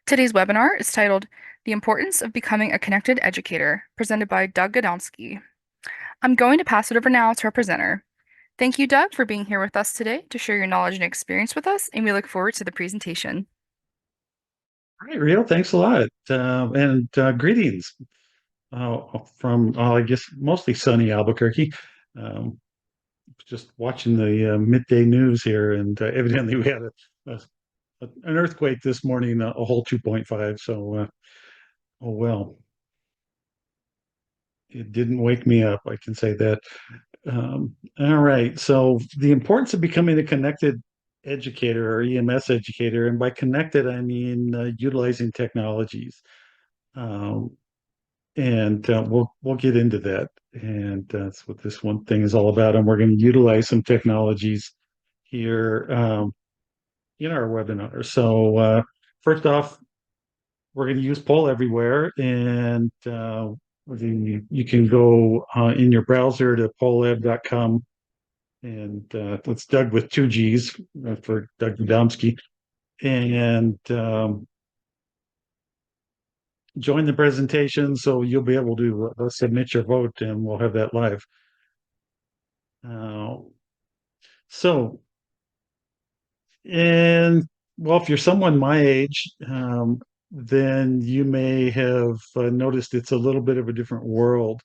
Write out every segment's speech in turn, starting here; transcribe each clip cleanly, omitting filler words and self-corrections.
Today's webinar is titled The Importance of Becoming a Connected Educator, presented by Doug Gadomski. I'm going to pass it over now to our presenter. Thank you, Doug, for being here with us today to share your knowledge and experience with us, and we look forward to the presentation. All right, Rio, thanks a lot. And greetings from, I guess, mostly sunny Albuquerque. Um, just watching the midday news here, and evidently we had an earthquake this morning, a whole 2.5. So, oh well, it didn't wake me up. I can say that. All right. So, the importance of becoming a connected educator or EMS educator, and by connected, I mean utilizing technologies. Um, and we'll get into that, and that's what this one thing is all about. And we're going to utilize some technologies here in our webinar. So first off, we're going to use Poll Everywhere, and you can go in your browser to polleb.com, and it's Doug with two G's for Doug Gadomski, and join the presentation so you'll be able to submit your vote, and we'll have that live. Uh, so, and well, if you're someone my age, then you may have noticed it's a little bit of a different world.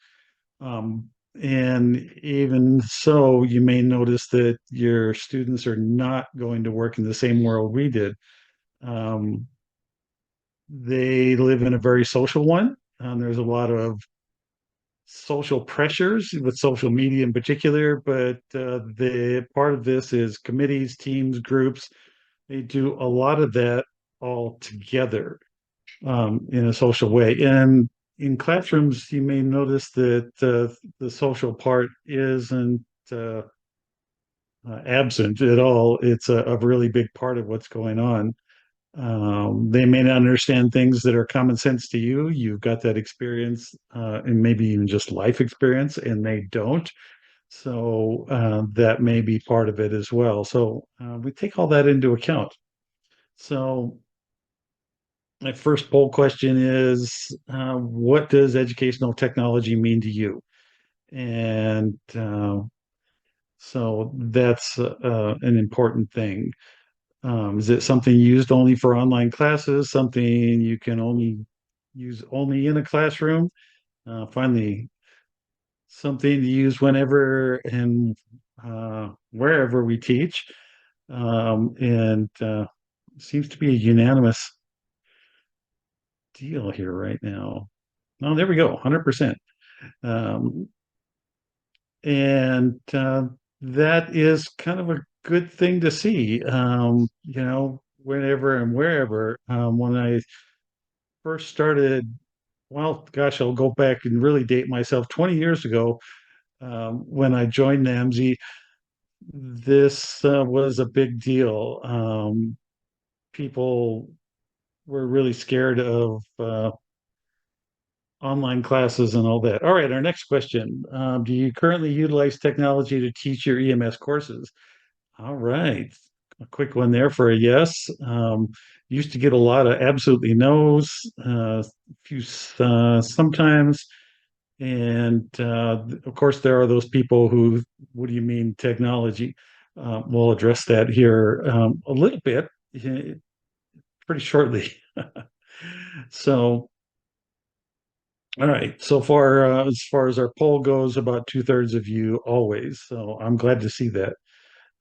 Um, and even so, you may notice that your students are not going to work in the same world we did. Um, they live in a very social one. There's a lot of social pressures with social media in particular, but the part of this is committees, teams, groups. They do a lot of that all together in a social way. And in classrooms, you may notice that the social part isn't absent at all. It's a really big part of what's going on. They may not understand things that are common sense to you. You've got that experience, and maybe even just life experience, and they don't. So that may be part of it as well. So we take all that into account. So my first poll question is, what does educational technology mean to you? And so that's an important thing. Is it something used only for online classes, something you can only use only in a classroom? Finally, something to use whenever and wherever we teach. And seems to be a unanimous deal here right now. Oh, there we go, 100%. Um, and that is kind of a good thing to see, whenever and wherever. When I first started, well, gosh, I'll go back and really date myself 20 years ago when I joined NAEMSE. This was a big deal. People were really scared of online classes and all that. All right, our next question. Do you currently utilize technology to teach your EMS courses? All right, a quick one there for a yes. Used to get a lot of absolutely no's, few sometimes, and of course there are those people who, what do you mean technology? We'll address that here a little bit, pretty shortly. So, all right. So far, as far as our poll goes, about two-thirds of you always. So I'm glad to see that.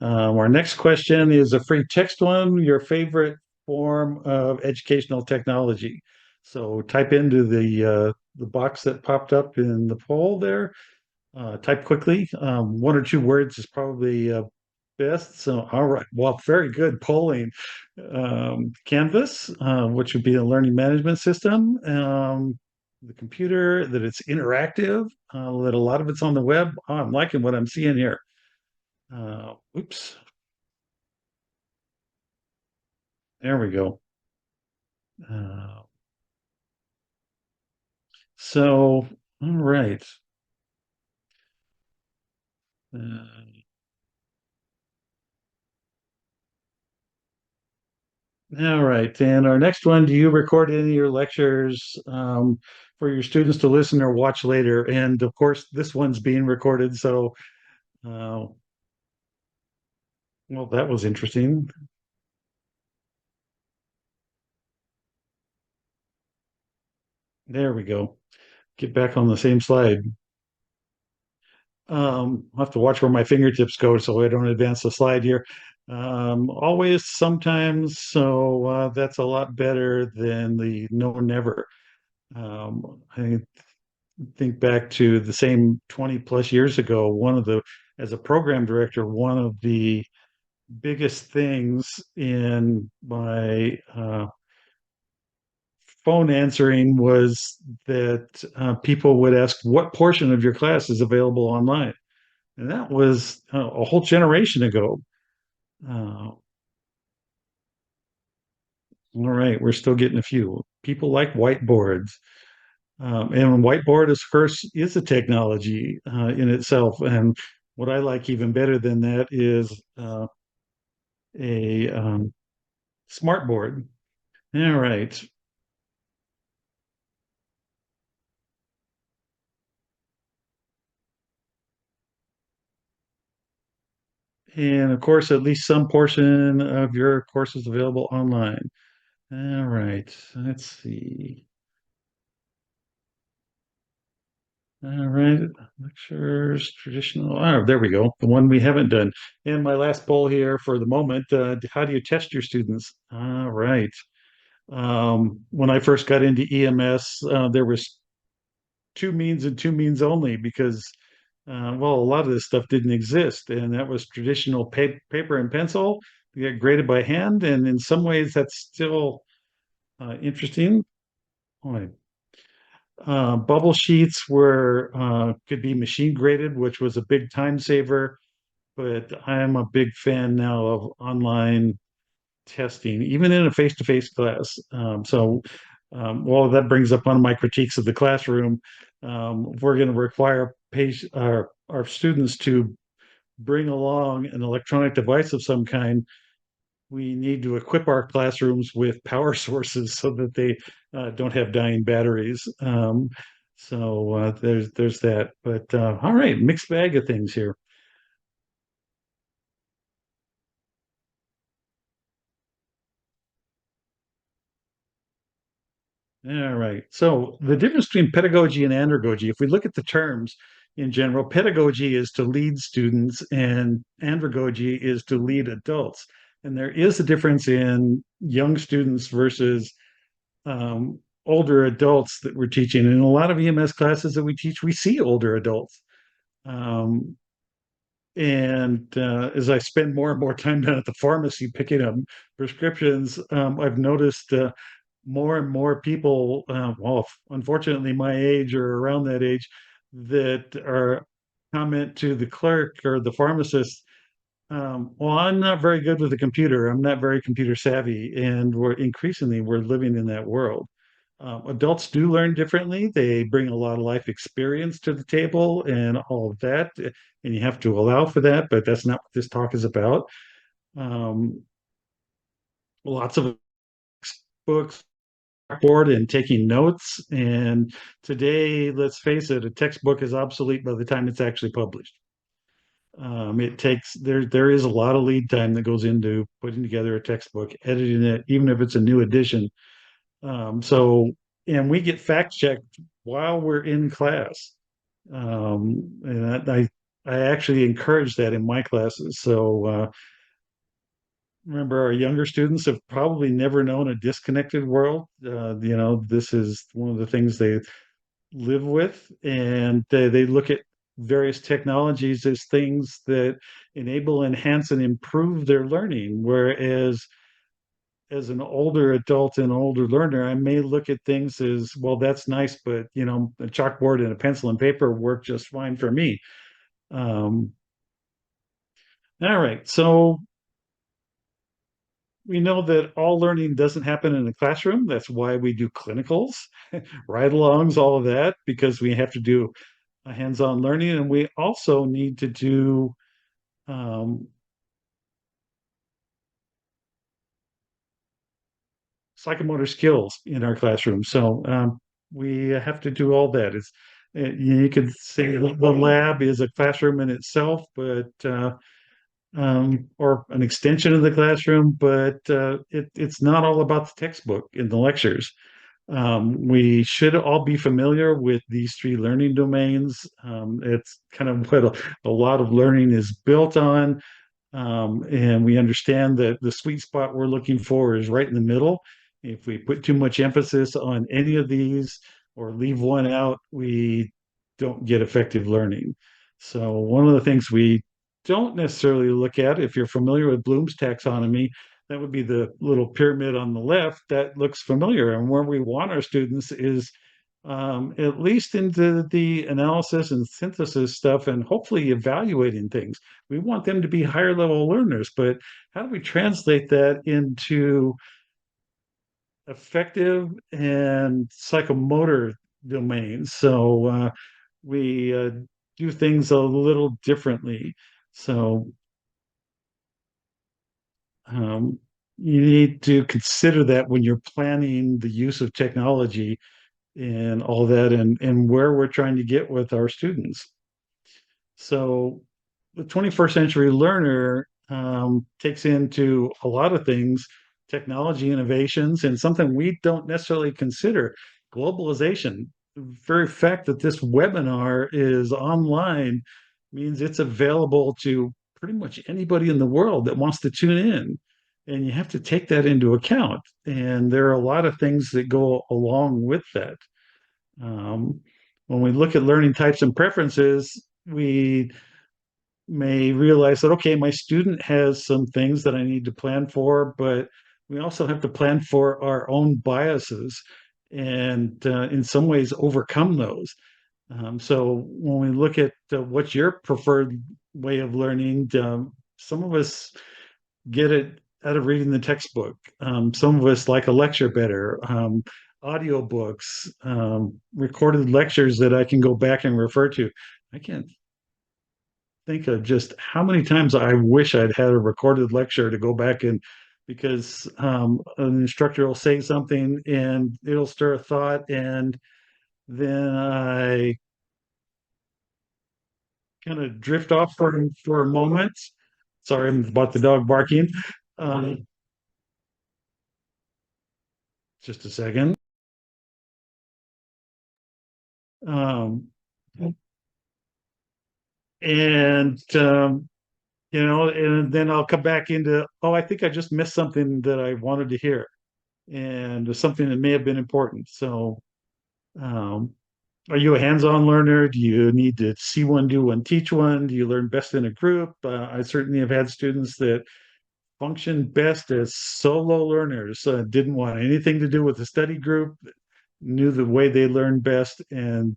Our next question is a free text one. Your favorite form of educational technology. So type into the box that popped up in the poll there. Type quickly. One or two words is probably best. So all right. Well, very good polling. Canvas, which would be a learning management system. The computer, that it's interactive, that a lot of it's on the web. Oh, I'm liking what I'm seeing here. Oops. There we go. Uh, so, all right. Uh, All right. And our next one, do you record any of your lectures for your students to listen or watch later? And of course, this one's being recorded. So, uh, well, that was interesting. There we go. Get back on the same slide. I'll have to watch where my fingertips go so I don't advance the slide here. Always, sometimes. So that's a lot better than the no, never. I think back to the same 20 plus years ago, as a program director, one of the biggest things in my phone answering was that people would ask, what portion of your class is available online? And that was a whole generation ago. All right, we're still getting a few. People like whiteboards. And whiteboard, of course, is a technology in itself. And what I like even better than that is a smart board. All right. And of course, at least some portion of your course is available online. All right. Let's see. All right. Lectures, traditional. Oh, there we go. The one we haven't done. And my last poll here for the moment, how do you test your students? All right. When I first got into EMS, there was two means and two means only because, well, a lot of this stuff didn't exist, and that was traditional paper and pencil. You get graded by hand, and in some ways, that's still interesting. Oh, bubble sheets were could be machine graded, which was a big time saver. But I'm a big fan now of online testing, even in a face-to-face class. Well, that brings up one of my critiques of the classroom. We're going to require our students to bring along an electronic device of some kind. We need to equip our classrooms with power sources so that they don't have dying batteries. There's that. But all right, mixed bag of things here. All right. So the difference between pedagogy and andragogy, if we look at the terms in general, pedagogy is to lead students and andragogy is to lead adults. And there is a difference in young students versus older adults that we're teaching. And in a lot of EMS classes that we teach, we see older adults. Um, and as I spend more and more time down at the pharmacy picking up prescriptions, I've noticed more and more people, well, unfortunately, my age or around that age, that are comment to the clerk or the pharmacist, well, I'm not very good with the computer. I'm not very computer savvy, and we're living in that world. Adults do learn differently. They bring a lot of life experience to the table and all of that, and you have to allow for that. But that's not what this talk is about. Um, Lots of books board and taking notes. And today, let's face it, a textbook is obsolete by the time it's actually published. It takes there is a lot of lead time that goes into putting together a textbook, editing it, even if it's a new edition. And we get fact checked while we're in class. And I actually encourage that in my classes. So remember, our younger students have probably never known a disconnected world. This is one of the things they live with, and they look at various technologies as things that enable, enhance, and improve their learning. Whereas as an older adult and older learner, I may look at things as, well, that's nice, but a chalkboard and a pencil and paper work just fine for me. Um, all right, so we know that all learning doesn't happen in the classroom. That's why we do clinicals, ride-alongs, all of that, because we have to do a hands-on learning, and we also need to do um, psychomotor skills in our classroom. So we have to do all that. You could say the lab is a classroom in itself, but or an extension of the classroom, but it's not all about the textbook in the lectures. We should all be familiar with these three learning domains. It's kind of what a lot of learning is built on. And we understand that the sweet spot we're looking for is right in the middle. If we put too much emphasis on any of these or leave one out, we don't get effective learning. So, one of the things we don't necessarily look at, if you're familiar with Bloom's taxonomy, that would be the little pyramid on the left that looks familiar. And where we want our students is at least into the analysis and synthesis stuff and hopefully evaluating things. We want them to be higher level learners, but how do we translate that into effective and psychomotor domains? So we do things a little differently. So um, you need to consider that when you're planning the use of technology and all that and where we're trying to get with our students. So the 21st century learner takes into a lot of things, technology innovations, and something we don't necessarily consider globalization. The very fact that this webinar is online means it's available to pretty much anybody in the world that wants to tune in. And you have to take that into account. And there are a lot of things that go along with that. Um, when we look at learning types and preferences, we may realize that, okay, my student has some things that I need to plan for, but we also have to plan for our own biases and in some ways overcome those. So when we look at what's your preferred way of learning, some of us get it out of reading the textbook. Some of us like a lecture better. Audiobooks, recorded lectures that I can go back and refer to. I can't think of just how many times I wish I'd had a recorded lecture to go back and because an instructor will say something and it'll stir a thought, and then I kind of drift off for a moment. Sorry about the dog barking. Um, just a second. Um, and and then I'll come back into, oh, I think I just missed something that I wanted to hear, and something that may have been important. So, um, are you a hands-on learner? Do you need to see one, do one, teach one? Do you learn best in a group? I certainly have had students that function best as solo learners, didn't want anything to do with the study group, knew the way they learned best, and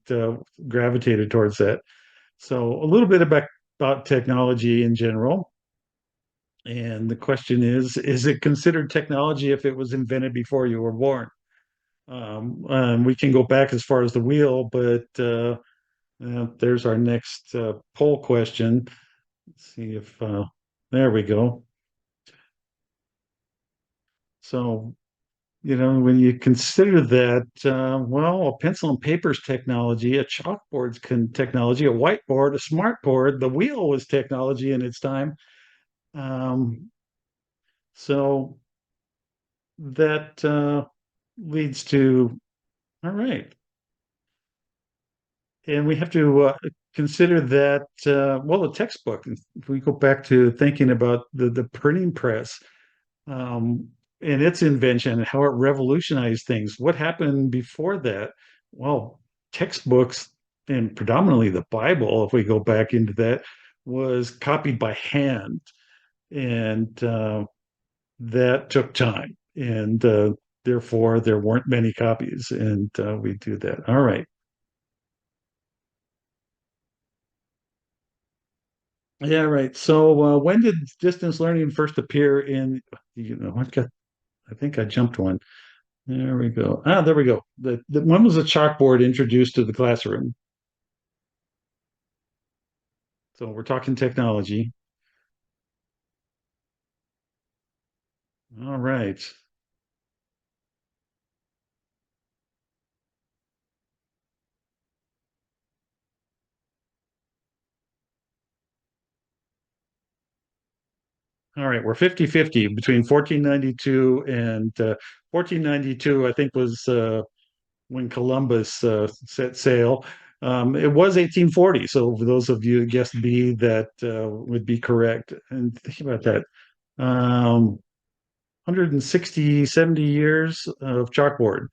gravitated towards that. So, a little bit about technology in general. And the question is it considered technology if it was invented before you were born? We can go back as far as the wheel, but there's our next poll question. Let's see if there we go. So, when you consider that, well, a pencil and paper's technology, a chalkboard's technology, a whiteboard, a smartboard, the wheel was technology in its time. Um, so that leads to, all right. And we have to consider that, well, the textbook, if we go back to thinking about the printing press and its invention and how it revolutionized things, what happened before that? Well, textbooks and predominantly the Bible, if we go back into that, was copied by hand. And that took time. And therefore, there weren't many copies. And we do that. All right. Yeah, right. So when did distance learning first appear in, I think I jumped one. There we go. Ah, there we go. When was the chalkboard introduced to the classroom? So we're talking technology. All right. All right, we're 50-50 between 1492 and 1492, I think was when Columbus set sail. It was 1840. So for those of you who guessed B, that would be correct. And think about that. 160, 70 years of chalkboard.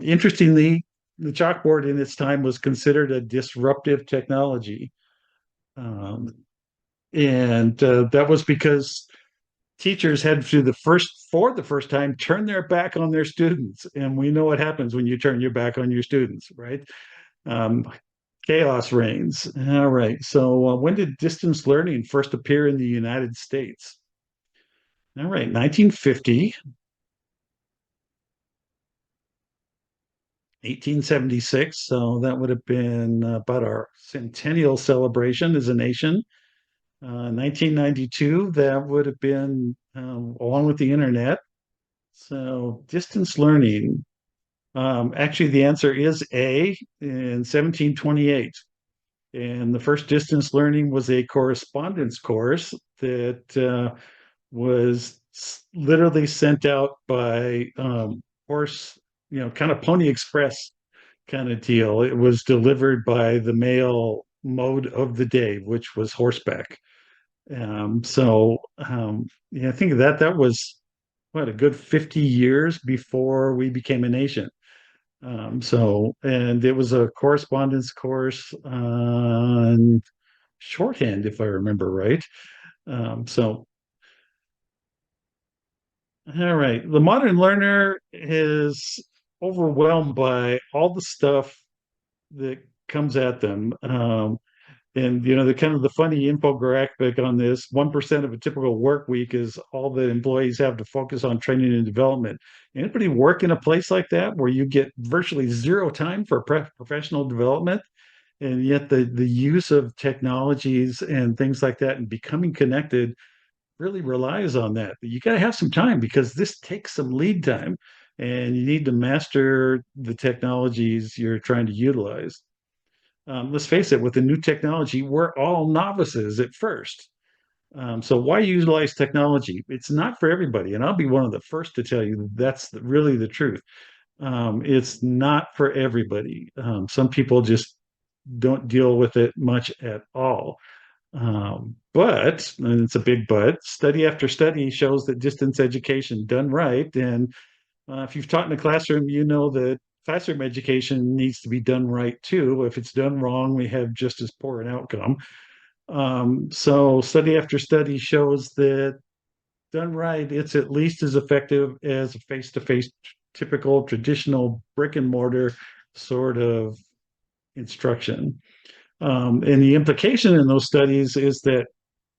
Interestingly, the chalkboard in its time was considered a disruptive technology. Um, and that was because teachers had to for the first time turn their back on their students, and we know what happens when you turn your back on your students, right? um, Chaos reigns. All right, so when did distance learning first appear in the United States? All right, 1950, 1876, so that would have been about our centennial celebration as a nation. 1992, that would have been along with the internet. So distance learning. Actually, the answer is A in 1728. And the first distance learning was a correspondence course that was literally sent out by horse, kind of Pony Express kind of deal. It was delivered by the mail mode of the day, which was horseback. Yeah, I think that was what, a good 50 years before we became a nation. And it was a correspondence course on shorthand, if I remember right. So, all right. The modern learner is overwhelmed by all the stuff that comes at them. And the kind of the funny infographic on this, 1% of a typical work week is all that employees have to focus on training and development. Anybody work in a place like that where you get virtually zero time for professional development? And yet the use of technologies and things like that and becoming connected really relies on that. You got to have some time because this takes some lead time and you need to master the technologies you're trying to utilize. Let's face it, with the new technology, we're all novices at first. So why utilize technology? It's not for everybody. And I'll be one of the first to tell you that's really the truth. It's not for everybody. Some people just don't deal with it much at all. But, and it's a big but, study after study shows that distance education done right, and if you've taught in a classroom, you know that classroom education needs to be done right too. If it's done wrong, we have just as poor an outcome. So study after study shows that done right, it's at least as effective as a face-to-face, typical traditional brick and mortar sort of instruction. And the implication in those studies is that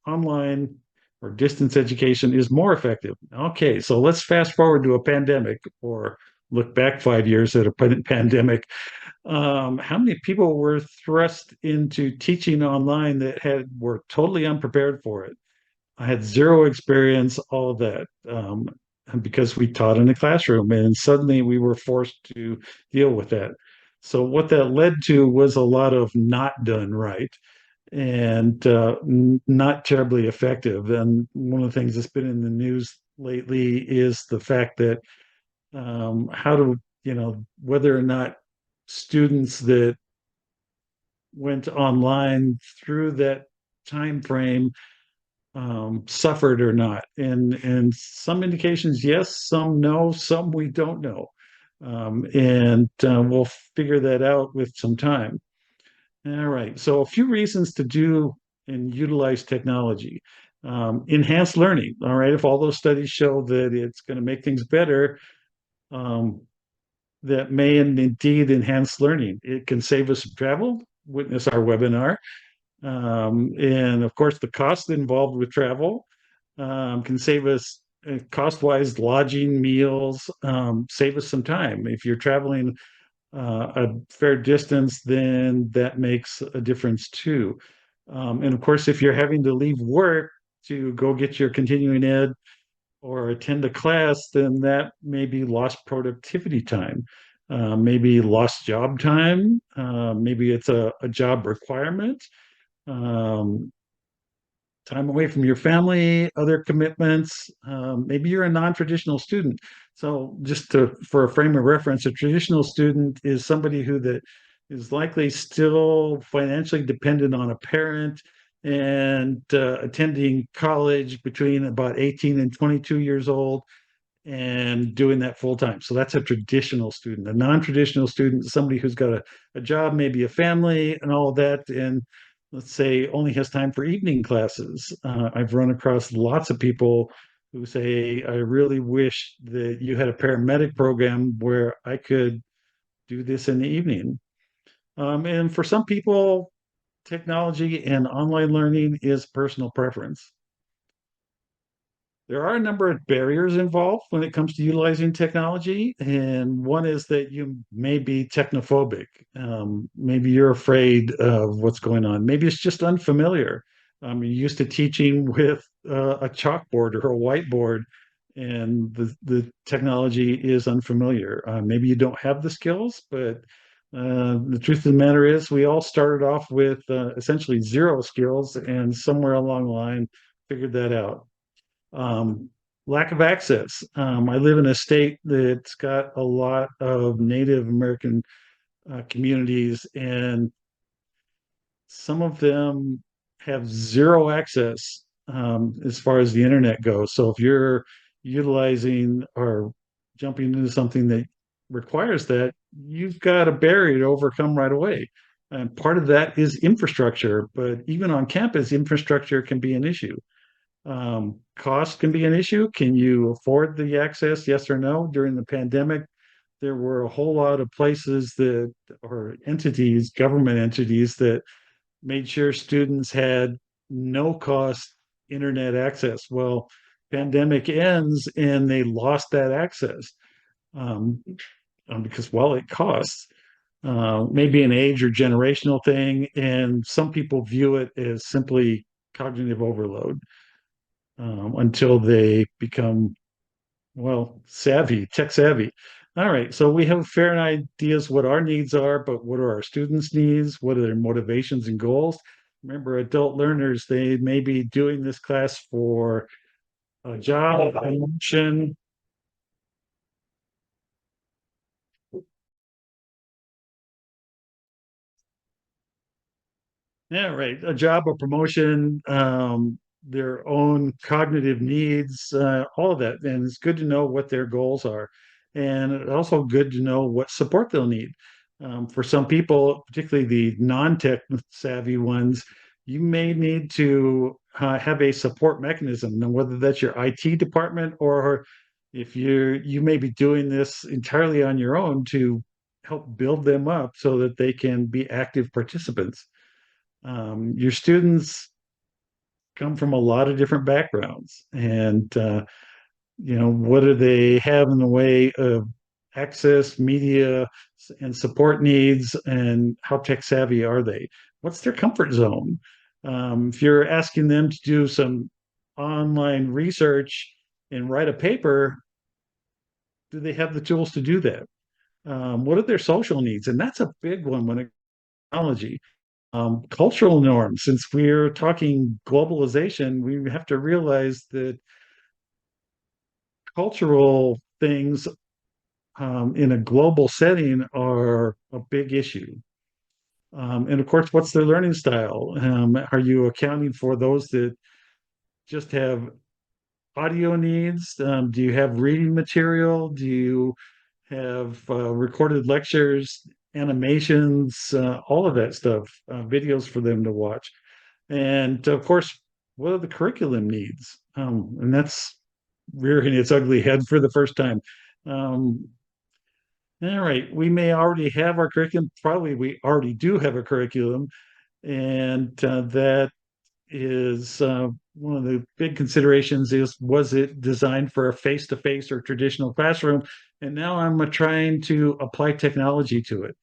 online or distance education is more effective. Okay, so let's fast forward to a pandemic or look back 5 years at a pandemic. How many people were thrust into teaching online that were totally unprepared for it? I had zero experience, all of that, because we taught in a classroom and suddenly we were forced to deal with that. So what that led to was a lot of not done right and not terribly effective. And one of the things that's been in the news lately is the fact that how to, whether or not students that went online through that time frame suffered or not. And some indications, yes, some no, some we don't know. And we'll figure that out with some time. All right. So a few reasons to do and utilize technology. Enhanced learning. All right. If all those studies show that it's going to make things better, um, that may indeed enhance learning. It can save us travel. Witness our webinar. And of course, the cost involved with travel can save us cost-wise, lodging, meals, save us some time. If you're traveling a fair distance, then that makes a difference too. And of course, if you're having to leave work to go get your continuing ed or attend a class, then that may be lost productivity time, maybe lost job time, maybe it's a job requirement. Um, time away from your family, other commitments. Maybe you're a non-traditional student. So just for a frame of reference, a traditional student is somebody who that is likely still financially dependent on a parent and attending college between about 18 and 22 years old and doing that full time. So that's a traditional student. A non-traditional student is somebody who's got a job, maybe a family and all of that, and let's say only has time for evening classes. I've run across lots of people who say, I really wish that you had a paramedic program where I could do this in the evening. And for some people, technology and online learning is personal preference. There are a number of barriers involved when it comes to utilizing technology, and one is that you may be technophobic. Maybe you're afraid of what's going on. Maybe it's just unfamiliar. You're used to teaching with a chalkboard or a whiteboard, and the technology is unfamiliar. Maybe you don't have the skills, but the truth of the matter is, we all started off with essentially zero skills, and somewhere along the line, figured that out. Um, Lack of access. I live in a state that's got a lot of Native American communities, and some of them have zero access as far as the internet goes. So if you're utilizing or jumping into something that requires that, you've got a barrier to overcome right away. And part of that is infrastructure, but even on campus, infrastructure can be an issue. Cost can be an issue. Can you afford the access? Yes or no? During the pandemic, there were a whole lot of places that, or entities, government entities that made sure students had no cost internet access. Well, pandemic ends and they lost that access um, because, well, it costs. Maybe an age or generational thing, and some people view it as simply cognitive overload until they become, well, savvy, tech savvy. All right, so we have fair ideas what our needs are, but what are our students' needs? What are their motivations and goals? Remember, adult learners, they may be doing this class for a job, a promotion. Yeah, right. A job, a promotion, their own cognitive needs, all of that. And it's good to know what their goals are. And it's also good to know what support they'll need. For some people, particularly the non-tech savvy ones, you may need to have a support mechanism. Now, whether that's your IT department or if you may be doing this entirely on your own to help build them up so that they can be active participants. Your students come from a lot of different backgrounds, and what do they have in the way of access, media, and support needs, and how tech savvy are they? What's their comfort zone? If you're asking them to do some online research and write a paper, do they have the tools to do that? What are their social needs? And that's a big one when it technology. Cultural norms. Since we're talking globalization, we have to realize that cultural things in a global setting are a big issue. And of course, what's their learning style? Are you accounting for those that just have audio needs? Do you have reading material? Do you have recorded lectures, animations, all of that stuff, videos for them to watch? And of course, what are the curriculum needs? And that's rearing its ugly head for the first time. Um, all right, we may already have our curriculum. Probably we already do have a curriculum, and that is one of the big considerations is, was it designed for a face-to-face or traditional classroom? And now I'm trying to apply technology to it.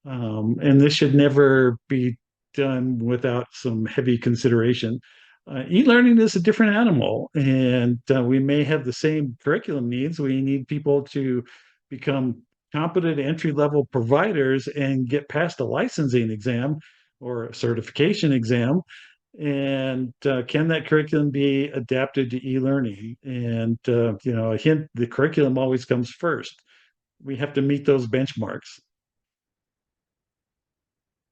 And this should never be done without some heavy consideration. E-learning is a different animal, and we may have the same curriculum needs. We need people to become competent entry-level providers and get past a licensing exam or a certification exam. And can that curriculum be adapted to e-learning? And a hint: the curriculum always comes first. We have to meet those benchmarks.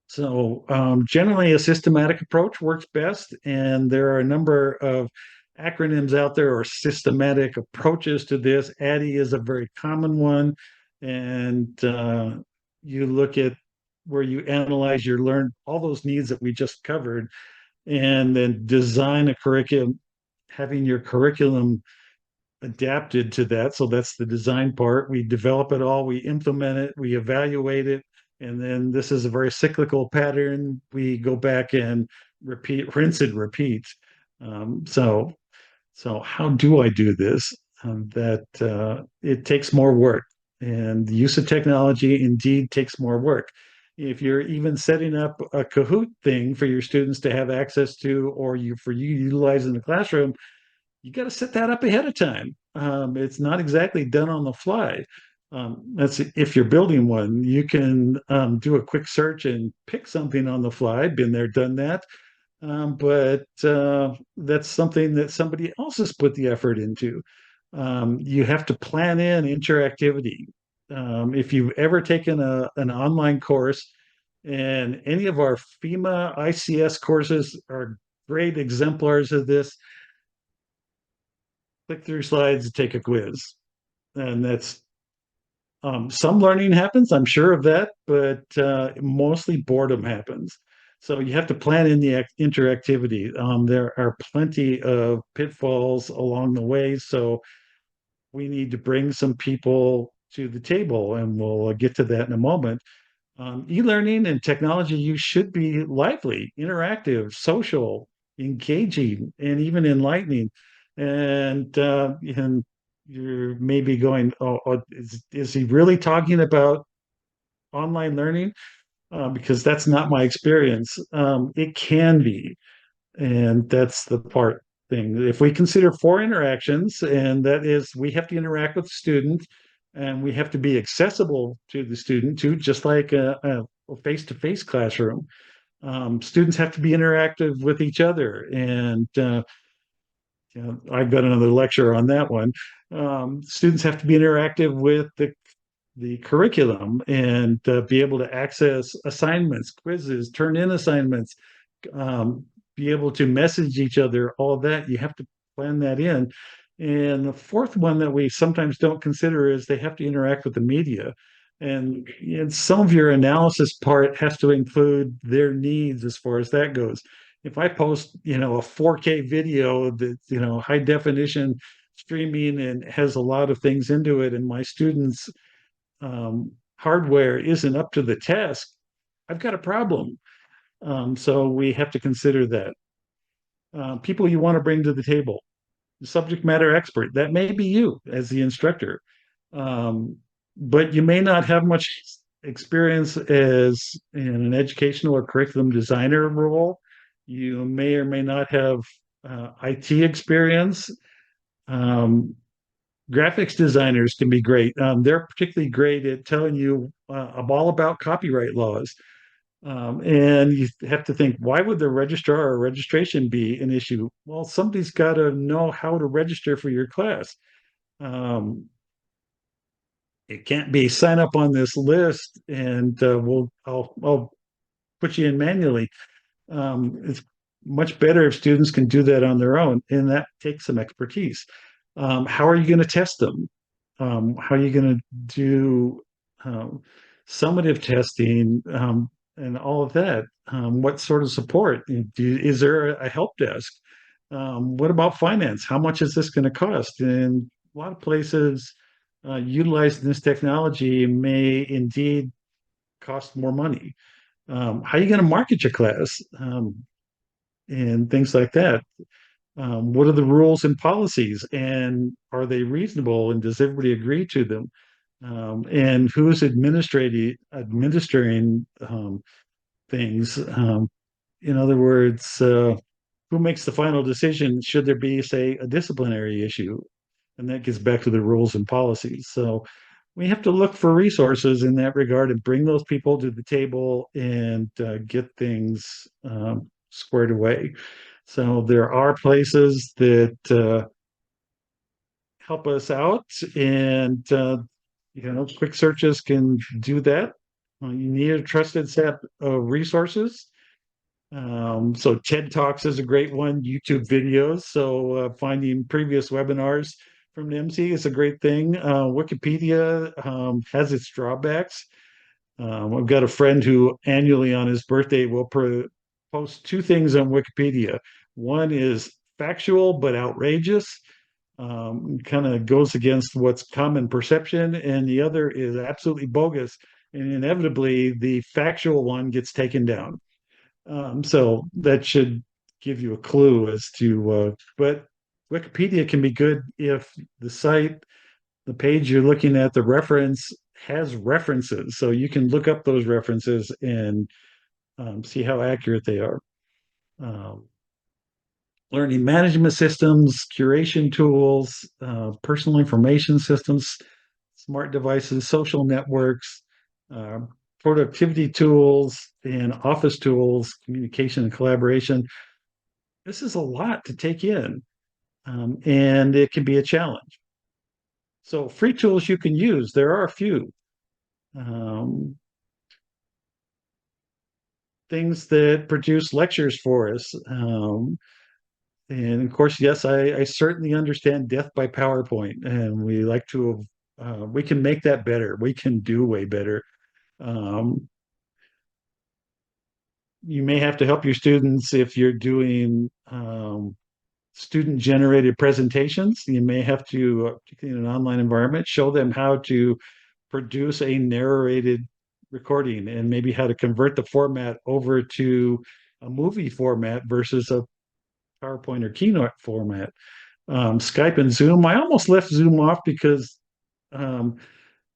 So generally, a systematic approach works best, and there are a number of acronyms out there or systematic approaches to this. ADDIE is a very common one, and you look at where you analyze your learn all those needs that we just covered, and then design a curriculum, having your curriculum adapted to that. So that's the design part. We develop it all, we implement it, we evaluate it, and then this is a very cyclical pattern. We go back and repeat, rinse and repeat. So how do I do this? That it takes more work, and the use of technology indeed takes more work. If you're even setting up a Kahoot thing for your students to have access to, or you utilize in the classroom, you got to set that up ahead of time. It's not exactly done on the fly. That's if you're building one, you can do a quick search and pick something on the fly. Been there, done that. But that's something that somebody else has put the effort into. You have to plan in interactivity. If you've ever taken an online course, and any of our FEMA ICS courses are great exemplars of this, click through slides, take a quiz. And that's some learning happens, I'm sure of that, but mostly boredom happens. So you have to plan in the interactivity. There are plenty of pitfalls along the way. So we need to bring some people to the table, and we'll get to that in a moment. E-learning and technology use should be lively, interactive, social, engaging, and even enlightening. And you're maybe going, oh, is he really talking about online learning? Because that's not my experience. It can be, and that's the part thing. If we consider four interactions, and that is we have to interact with the student, and we have to be accessible to the student too, just like a face-to-face classroom. Students have to be interactive with each other, and I've got another lecture on that one. Students have to be interactive with the curriculum, and be able to access assignments, quizzes, turn in assignments, be able to message each other, all of that. You have to plan that in. And the fourth one that we sometimes don't consider is they have to interact with the media. And some of your analysis part has to include their needs as far as that goes. If I post, a 4K video that, high definition streaming and has a lot of things into it, and my students hardware isn't up to the task, I've got a problem. So we have to consider that. People you want to bring to the table, the subject matter expert, that may be you as the instructor, um, but you may not have much experience as in an educational or curriculum designer role. You may or may not have IT experience. Um, Graphics designers can be great. They're particularly great at telling you all about copyright laws. And you have to think, why would the registrar or registration be an issue? Well, somebody's got to know how to register for your class. Um, it can't be sign up on this list and I'll put you in manually. It's much better if students can do that on their own, and that takes some expertise. How are you going to test them? How are you going to do um, summative testing, and all of that? What sort of support? Is there a help desk? What about finance? How much is this going to cost? And a lot of places utilizing this technology may indeed cost more money. How are you going to market your class? And things like that. What are the rules and policies, and are they reasonable, and does everybody agree to them? And who is administering things? In other words, who makes the final decision? Should there be, say, a disciplinary issue? And that gets back to the rules and policies. So we have to look for resources in that regard and bring those people to the table and get things squared away. So there are places that help us out, and quick searches can do that. You need a trusted set of resources. So TED Talks is a great one, YouTube videos. So finding previous webinars from NAEMSE is a great thing. Wikipedia has its drawbacks. I've got a friend who annually on his birthday will post two things on Wikipedia. One is factual but outrageous, kind of goes against what's common perception, and the other is absolutely bogus. And inevitably, the factual one gets taken down. So that should give you a clue as to, but Wikipedia can be good if the site, the page you're looking at, the reference has references. So you can look up those references and see how accurate they are. Um, Learning management systems, curation tools, personal information systems, smart devices, social networks, uh, productivity tools, and office tools, communication and collaboration. This is a lot to take in, and it can be a challenge. So, free tools you can use, there are a few. Um, Things that produce lectures for us. And of course, yes, I certainly understand death by PowerPoint, and we like to, we can make that better. We can do way better. Um, you may have to help your students if you're doing student generated presentations. You may have to, particularly in an online environment, show them how to produce a narrated recording and maybe how to convert the format over to a movie format versus a PowerPoint or Keynote format. Skype and Zoom, I almost left Zoom off because um,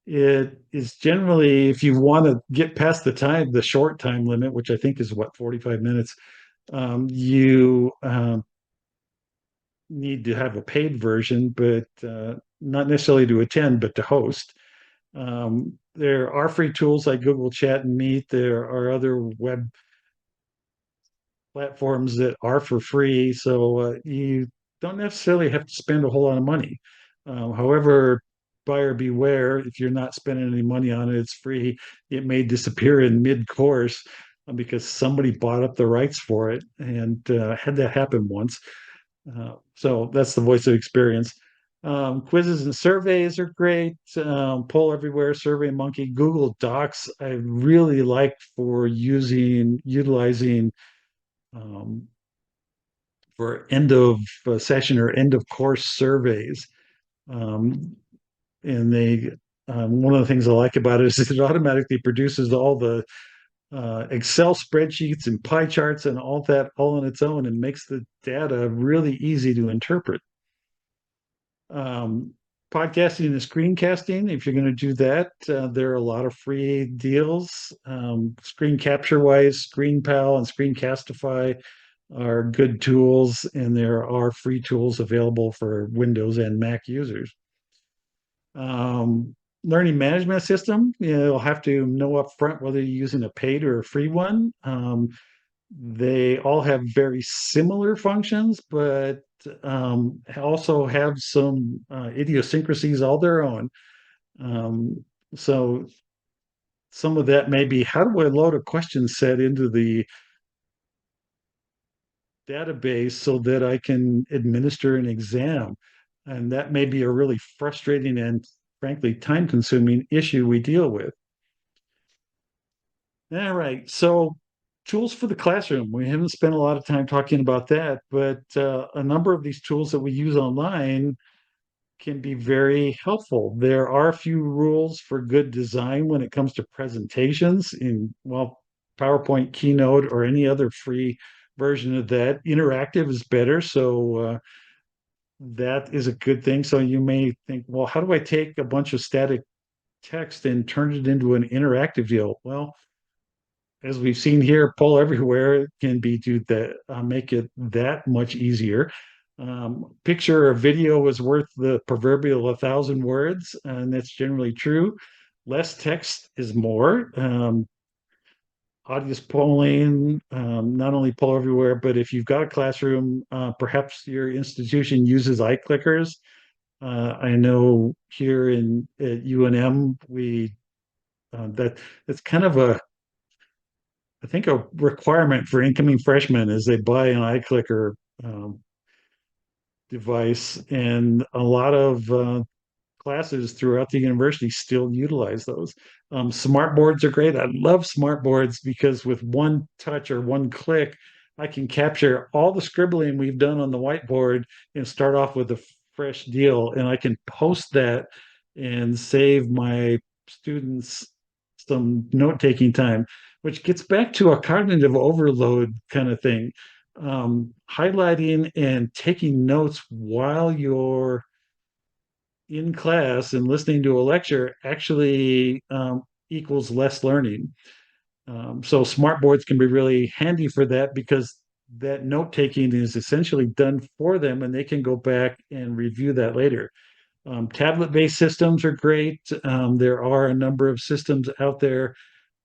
it is generally, if you want to get past the short time limit, which I think is what, 45 minutes, you need to have a paid version, but not necessarily to attend, but to host. There are free tools like Google Chat and Meet. There are other web platforms that are for free, so you don't necessarily have to spend a whole lot of money. However, buyer beware, if you're not spending any money on it, it's free. It may disappear in mid-course because somebody bought up the rights for it, and had that happen once. So that's the voice of experience. Quizzes and surveys are great. Poll Everywhere, SurveyMonkey, Google Docs. I really like for utilizing um, for end of session or end of course surveys. Um, and they one of the things I like about it is it automatically produces all the Excel spreadsheets and pie charts and all that all on its own and makes the data really easy to interpret. Um, Podcasting and screencasting, if you're going to do that, there are a lot of free deals. Screen capture wise, ScreenPal and Screencastify are good tools, and there are free tools available for Windows and Mac users. Learning management system, you'll have to know up front whether you're using a paid or a free one. They all have very similar functions, but also have some idiosyncrasies all their own. Um, so some of that may be, how do I load a question set into the database so that I can administer an exam? And that may be a really frustrating and frankly time-consuming issue we deal with. All right, so tools for the classroom. We haven't spent a lot of time talking about that, but a number of these tools that we use online can be very helpful. There are a few rules for good design when it comes to presentations in, well, PowerPoint, Keynote, or any other free version of that. Interactive is better, so that is a good thing. So you may think, well, how do I take a bunch of static text and turn it into an interactive deal? Well, as we've seen here, Poll Everywhere can be do that, make it that much easier. Picture or video is worth the proverbial 1,000 words, and that's generally true. Less text is more. audience polling, not only poll everywhere, but if you've got a classroom, perhaps your institution uses iClickers. I know here in at UNM, we that's kind of I think a requirement for incoming freshmen is they buy an iClicker um, device, and a lot of classes throughout the university still utilize those. Smart boards are great. I love smart boards because with one touch or one click, I can capture all the scribbling we've done on the whiteboard and start off with a fresh deal. And I can post that and save my students some note-taking time, which gets back to a cognitive overload kind of thing. Highlighting and taking notes while you're in class and listening to a lecture actually equals less learning. So smart boards can be really handy for that because that note taking is essentially done for them and they can go back and review that later. Tablet-based systems are great. There are a number of systems out there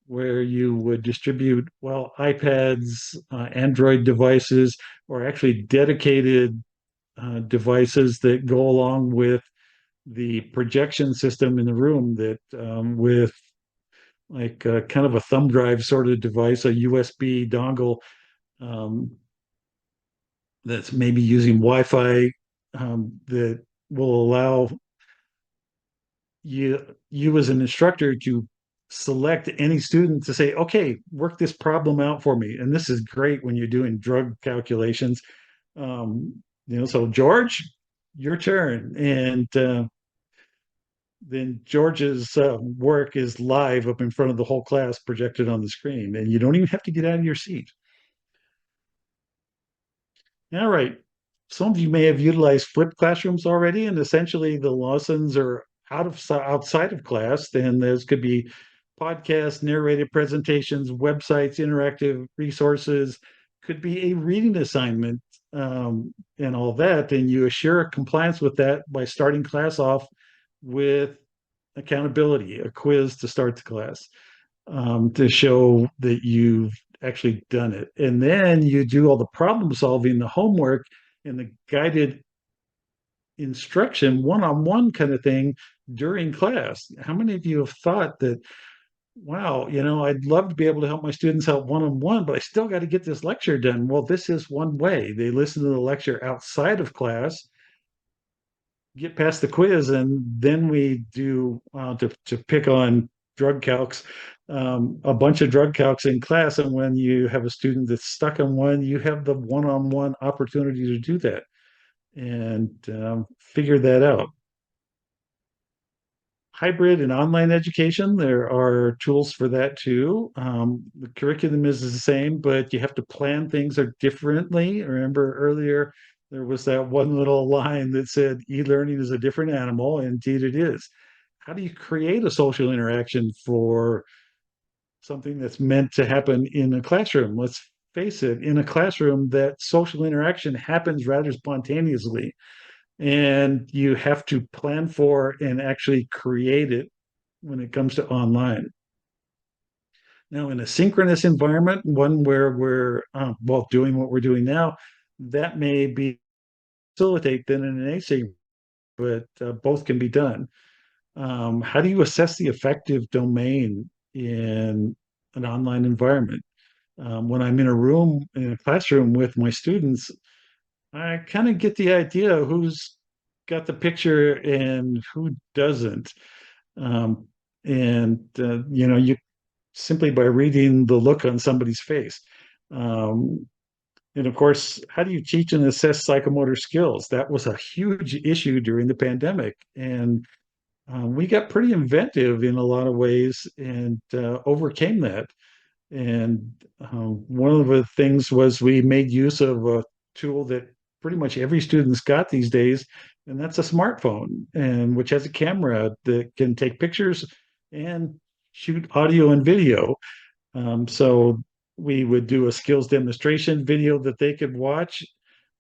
where you would distribute, well, iPads, Android devices, or actually dedicated devices that go along with the projection system in the room that with like kind of a thumb drive sort of device, a USB dongle um, that's maybe using Wi-Fi that will allow you as an instructor to select any student to say, okay, work this problem out for me. And this is great when you're doing drug calculations. So George, your turn. And then George's work is live up in front of the whole class projected on the screen, and you don't even have to get out of your seat. All right. Some of you may have utilized flipped classrooms already, and essentially the lessons are outside of class. Then those could be podcasts, narrated presentations, websites, interactive resources, could be a reading assignment, and all that. And you assure compliance with that by starting class off with accountability, a quiz to start the class, to show that you've actually done it. And then you do all the problem solving, the homework, and the guided instruction, one-on-one kind of thing during class. How many of you have thought that, wow, I'd love to be able to help my students help one-on-one, but I still got to get this lecture done? Well, this is one way. They listen to the lecture outside of class, get past the quiz, and then we do to pick on drug calcs, a bunch of drug calcs in class. And when you have a student that's stuck on one, you have the one-on-one opportunity to do that and figure that out. Hybrid and online education, there are tools for that too. The curriculum is the same, but you have to plan things are differently. Remember earlier, there was that one little line that said e-learning is a different animal. Indeed, it is. How do you create a social interaction for something that's meant to happen in a classroom? Let's face it, in a classroom, that social interaction happens rather spontaneously, and you have to plan for and actually create it when it comes to online. Now, in a synchronous environment, one where we're well doing what we're doing now, that may be facilitate than in an async, but both can be done. How do you assess the effective domain in an online environment? When I'm in a room, in a classroom with my students, I kind of get the idea who's got the picture and who doesn't. Um, and you simply by reading the look on somebody's face. Um, and of course, how do you teach and assess psychomotor skills? That was a huge issue during the pandemic, and we got pretty inventive in a lot of ways and overcame that. And one of the things was we made use of a tool that pretty much every student's got these days, and that's a smartphone, and which has a camera that can take pictures and shoot audio and video. So we would do a skills demonstration video that they could watch,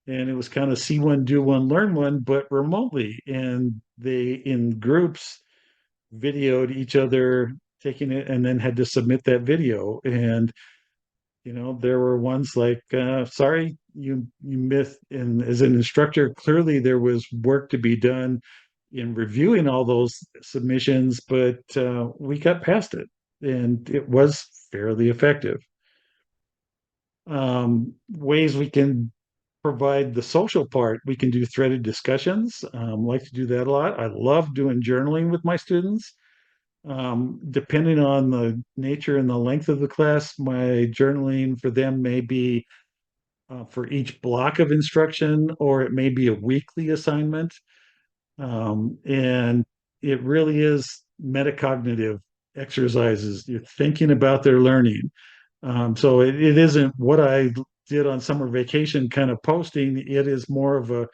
and it was kind of see one, do one, learn one, but remotely. And they, in groups, videoed each other taking it and then had to submit that video. And there were ones like, sorry, you missed. And as an instructor, clearly there was work to be done in reviewing all those submissions, but we got past it, and it was fairly effective. Ways we can provide the social part, we can do threaded discussions. Like to do that a lot. I love doing journaling with my students. Depending on the nature and the length of the class, my journaling for them may be for each block of instruction, or it may be a weekly assignment. And it really is metacognitive exercises. You're thinking about their learning. So it isn't what I did on summer vacation kind of posting. It is more of a,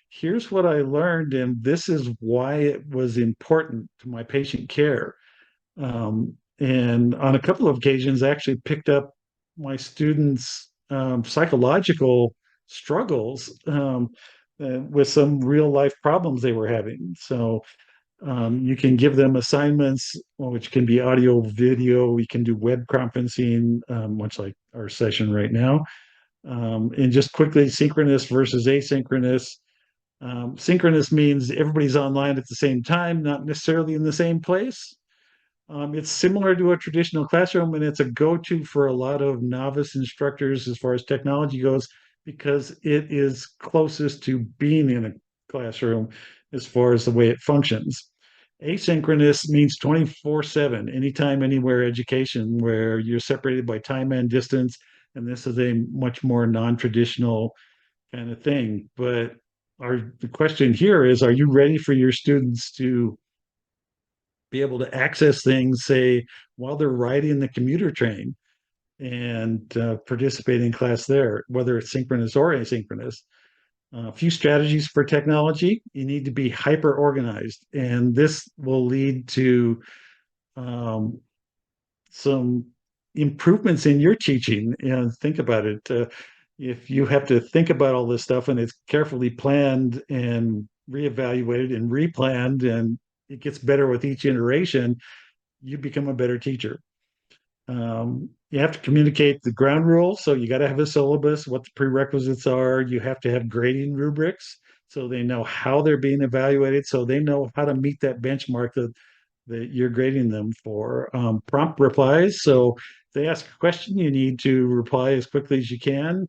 here's what I learned, and this is why it was important to my patient care. And on a couple of occasions, I actually picked up my students' psychological struggles with some real life problems they were having. So you can give them assignments, which can be audio, video. We can do web conferencing, much like our session right now, and just quickly synchronous versus asynchronous. Synchronous means everybody's online at the same time, not necessarily in the same place. It's similar to a traditional classroom, and it's a go-to for a lot of novice instructors as far as technology goes, because it is closest to being in a classroom as far as the way it functions. Asynchronous means 24/7, anytime, anywhere education, where you're separated by time and distance, and this is a much more non-traditional kind of thing. But the question here is, are you ready for your students to be able to access things, say, while they're riding the commuter train, and participate in class there, whether it's synchronous or asynchronous? A few strategies for technology. You need to be hyper organized, and this will lead to um, some improvements in your teaching. And think about it. If you have to think about all this stuff and it's carefully planned and reevaluated and replanned, and it gets better with each iteration, you become a better teacher. You have to communicate the ground rules. So you got to have a syllabus, what the prerequisites are. You have to have grading rubrics so they know how they're being evaluated, so they know how to meet that benchmark that you're grading them for. Prompt replies. So if they ask a question, you need to reply as quickly as you can.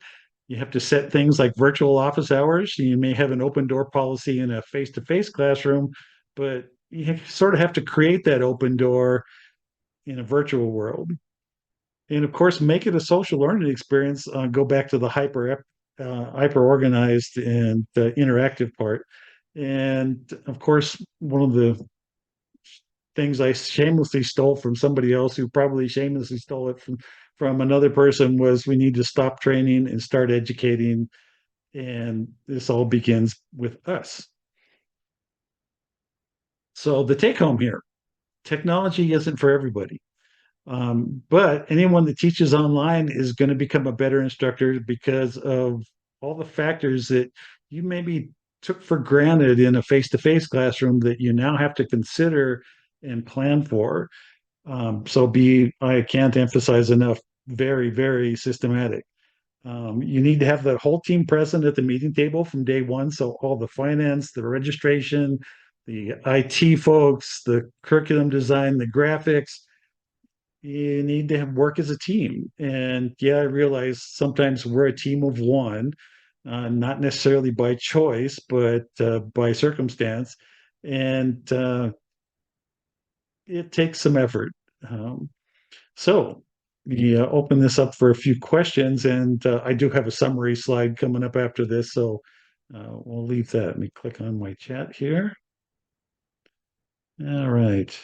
You have to set things like virtual office hours. You may have an open door policy in a face-to-face classroom, but you sort of have to create that open door in a virtual world. And of course, make it a social learning experience. Go back to the hyper organized and interactive part. And of course, one of the things I shamelessly stole from somebody else, who probably shamelessly stole it from another person, was we need to stop training and start educating. And this all begins with us. So the take home here: technology isn't for everybody. But anyone that teaches online is going to become a better instructor because of all the factors that you maybe took for granted in a face-to-face classroom that you now have to consider and plan for. I can't emphasize enough, very, very systematic. You need to have the whole team present at the meeting table from day one. So all the finance, the registration, the IT folks, the curriculum design, the graphics, you need to work as a team. And yeah, I realize sometimes we're a team of one, not necessarily by choice, but by circumstance. And it takes some effort. Um, so we open this up for a few questions, and I do have a summary slide coming up after this. So we'll leave that. Let me click on my chat here. All right.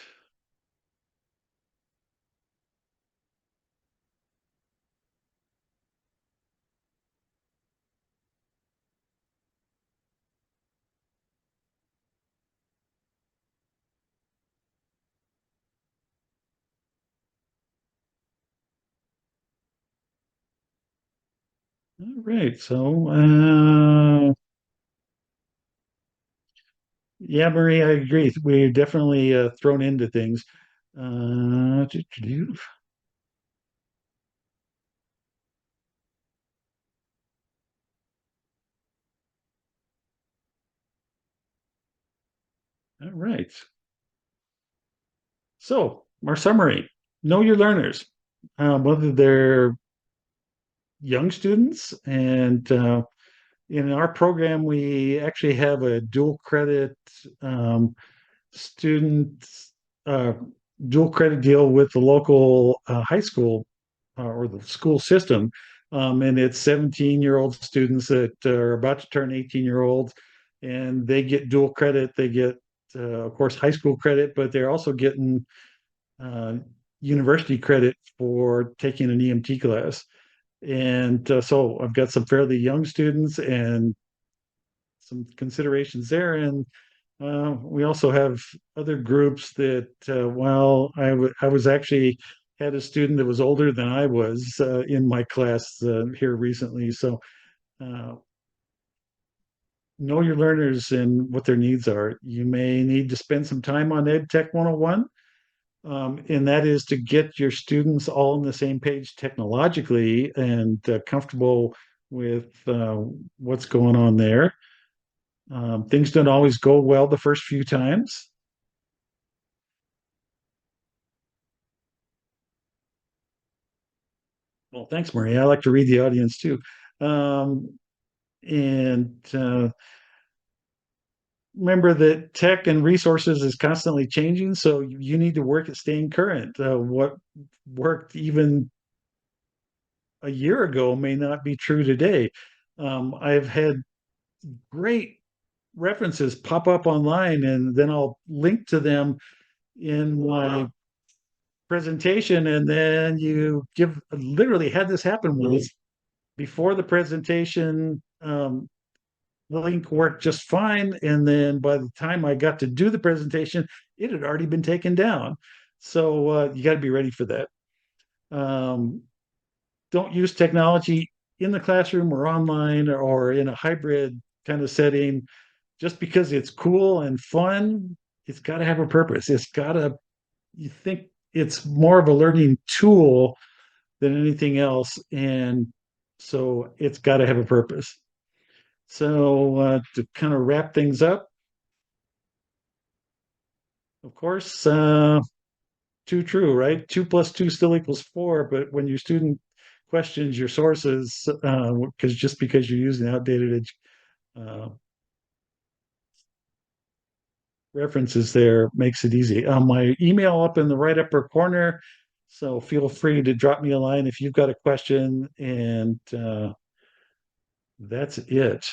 All right. So yeah, Marie, I agree. We're definitely thrown into things. Do, do, do. All right. So, our summary, know your learners, whether they're young students. And in our program, we actually have a dual credit um, student, uh, dual credit deal with the local high school or the school system. And it's 17-year-old students that are about to turn 18-year-olds, and they get dual credit. They get, of course, high school credit, but they're also getting uh, university credit for taking an EMT class. And so I've got some fairly young students and some considerations there. And we also have other groups that, well, I was actually had a student that was older than I was in my class here recently. So uh, know your learners and what their needs are. You may need to spend some time on Ed Tech 101. And that is to get your students all on the same page technologically and comfortable with what's going on there. Things don't always go well the first few times. Well, thanks, Maria. I like to read the audience too. Um, and remember that tech and resources is constantly changing, so you need to work at staying current. What worked even a year ago may not be true today. I've had great references pop up online, and then I'll link to them in my presentation. And then you give literally had this happen once before the presentation. The link worked just fine. And then by the time I got to do the presentation, it had already been taken down. So you got to be ready for that. Um, don't use technology in the classroom or online or in a hybrid kind of setting just because it's cool and fun. It's got to have a purpose. It's got to, you think it's more of a learning tool than anything else. And so it's got to have a purpose. So to kind of wrap things up, of course, two true, right? Two plus two still equals four. But when your student questions your sources, because just because you're using outdated uh, references there makes it easy. My email up in the right upper corner. So feel free to drop me a line if you've got a question. And that's it.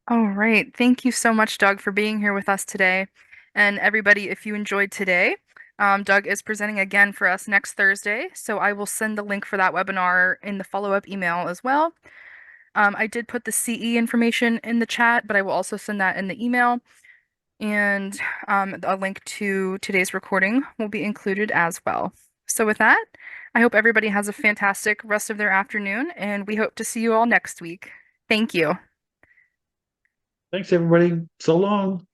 All right. Thank you so much, Doug, for being here with us today. And everybody, if you enjoyed today, Doug is presenting again for us next Thursday. So I will send the link for that webinar in the follow-up email as well. I did put the CE information in the chat, but I will also send that in the email. And a link to today's recording will be included as well. So with that, I hope everybody has a fantastic rest of their afternoon, and we hope to see you all next week. Thank you. Thanks, everybody. So long.